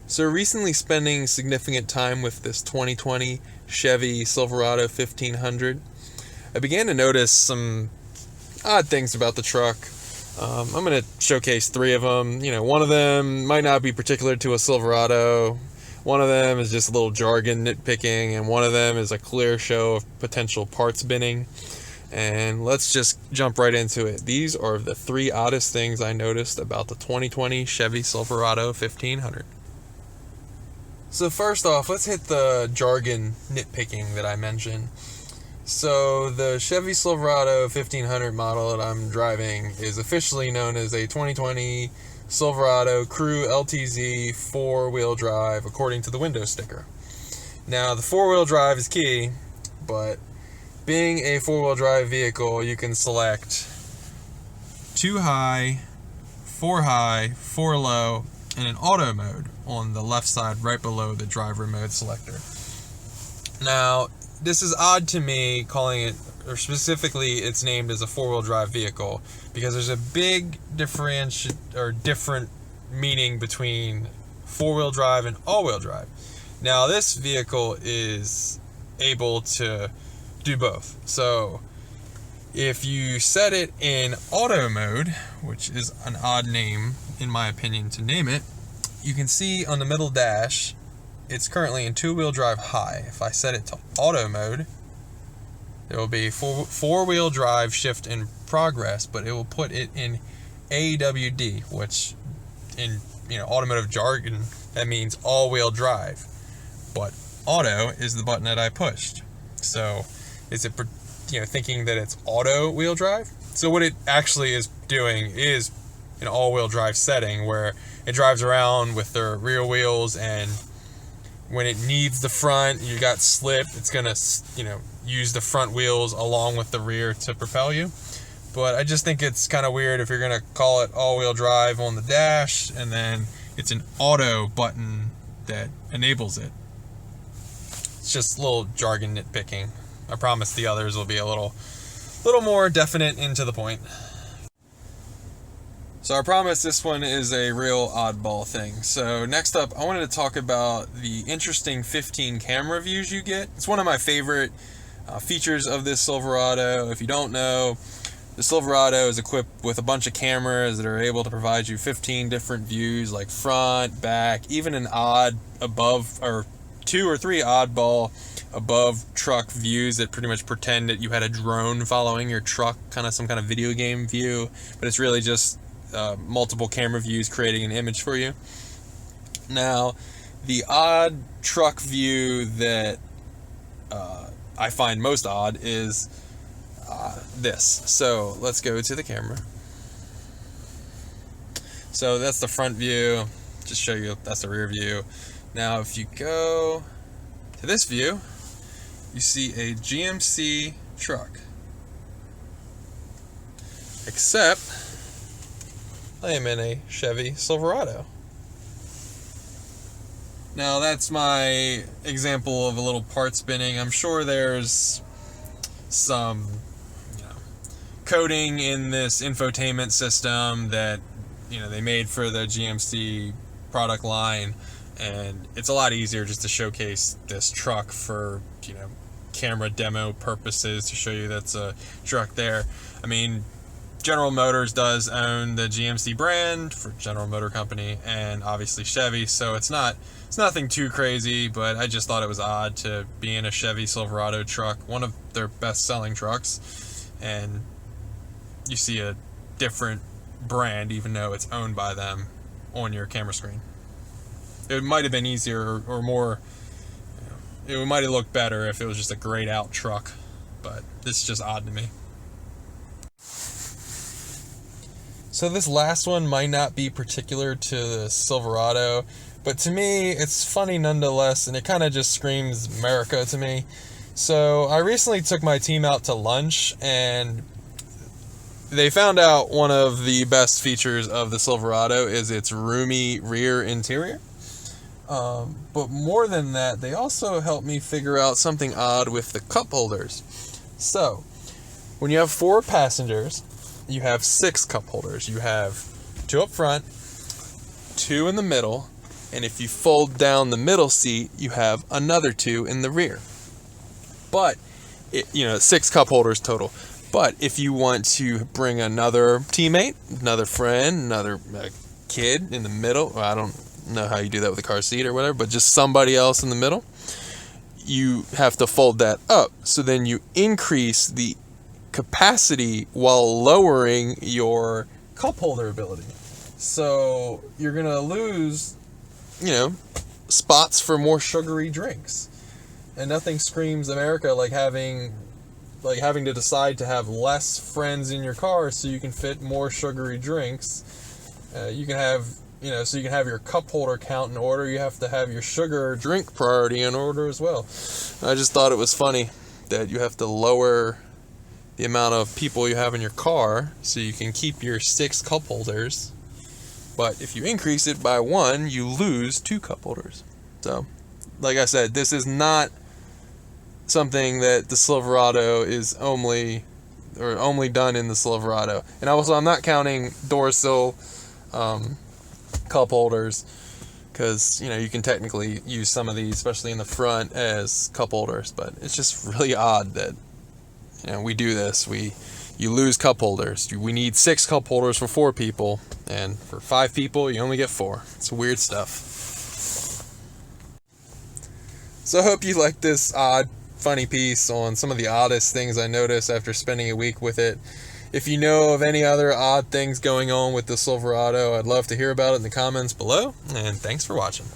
So recently spending significant time with this 2020 Chevy Silverado 1500, I began to notice some odd things about the truck. I'm going to showcase three of them. One of them might not be particular to a Silverado. One of them is just a little jargon nitpicking, and one of them is a clear show of potential parts binning. And let's just jump right into it. These are the three oddest things I noticed about the 2020 Chevy Silverado 1500. So first off, let's hit the jargon nitpicking that I mentioned. So the Chevy Silverado 1500 model that I'm driving is officially known as a 2020 Silverado Crew LTZ 4-wheel drive according to the window sticker. Now the 4-wheel drive is key, but being a 4-wheel drive vehicle, you can select 2 high, 4 low, and an auto mode on the left side right below the driver mode selector. Now, this is odd to me calling it, or specifically it's named as a 4-wheel drive vehicle, because there's a big different meaning between 4-wheel drive and all-wheel drive. Now, this vehicle is able to do both. So, if you set it in auto mode, which is an odd name in my opinion to name it, you can see on the middle dash, it's currently in 2-wheel drive high. If I set it to auto mode, there will be 4-wheel drive shift in progress, but it will put it in AWD, which in automotive jargon, that means all-wheel drive. But auto is the button that I pushed. So is it thinking that it's auto wheel drive? So what it actually is doing is an all-wheel drive setting where it drives around with the rear wheels, and when it needs the front, you got slip, it's gonna use the front wheels along with the rear to propel you. But I just think it's kind of weird if you're gonna call it all-wheel drive on the dash and then it's an auto button that enables it. It's just a little jargon nitpicking. I promise the others will be a little more definite and to the point. So I promise this one is a real oddball thing. So next up, I wanted to talk about the interesting 15 camera views you get. It's one of my favorite features of this Silverado. If you don't know, the Silverado is equipped with a bunch of cameras that are able to provide you 15 different views, like front, back, even an odd above, or 2 or 3 oddball above truck views that pretty much pretend that you had a drone following your truck, some kind of video game view, but it's really just multiple camera views creating an image for you. Now, the odd truck view that I find most odd is this. So let's go to the camera. So that's the front view. Just show you that's the rear view. Now, if you go to this view, you see a GMC truck. Except I am in a Chevy Silverado. Now, that's my example of a little parts binning. I'm sure there's some coding in this infotainment system that they made for the GMC product line, and it's a lot easier just to showcase this truck for camera demo purposes, to show you that's a truck there. I mean, General Motors does own the GMC brand for General Motor Company, and obviously Chevy, so it's nothing too crazy, but I just thought it was odd to be in a Chevy Silverado truck, one of their best-selling trucks, and you see a different brand, even though it's owned by them, on your camera screen. It might have been easier or more, it might have looked better if it was just a grayed out truck, but it's just odd to me. So this last one might not be particular to the Silverado, but to me, it's funny nonetheless, and it kind of just screams America to me. So I recently took my team out to lunch, and they found out one of the best features of the Silverado is its roomy rear interior. But more than that, they also helped me figure out something odd with the cup holders. So, when you have 4 passengers, you have 6 cup holders. You have 2 up front, 2 in the middle, And if you fold down the middle seat, you have another 2 in the rear. But, 6 cup holders total. But if you want to bring another teammate, another friend, another kid in the middle, I don't know how you do that with a car seat or whatever, but just somebody else in the middle, you have to fold that up. So then you increase the capacity while lowering your cup holder ability. So you're going to lose, spots for more sugary drinks. And nothing screams America like having to decide to have less friends in your car so you can fit more sugary drinks. You can have your cup holder count in order. You have to have your sugar drink priority in order as well. I just thought it was funny that you have to lower the amount of people you have in your car so you can keep your 6 cup holders. But if you increase it by 1, you lose 2 cup holders. So, like I said, this is not something that the Silverado is only done in the Silverado. And also, I'm not counting door sill cup holders, because you can technically use some of these, especially in the front, as cup holders. But it's just really odd that we do this. You lose cup holders. We need 6 cup holders for 4 people, and for 5 people you only get 4. It's weird stuff. So I hope you like this funny piece on some of the oddest things I noticed after spending a week with it. If you know of any other odd things going on with the Silverado, I'd love to hear about it in the comments below, and thanks for watching.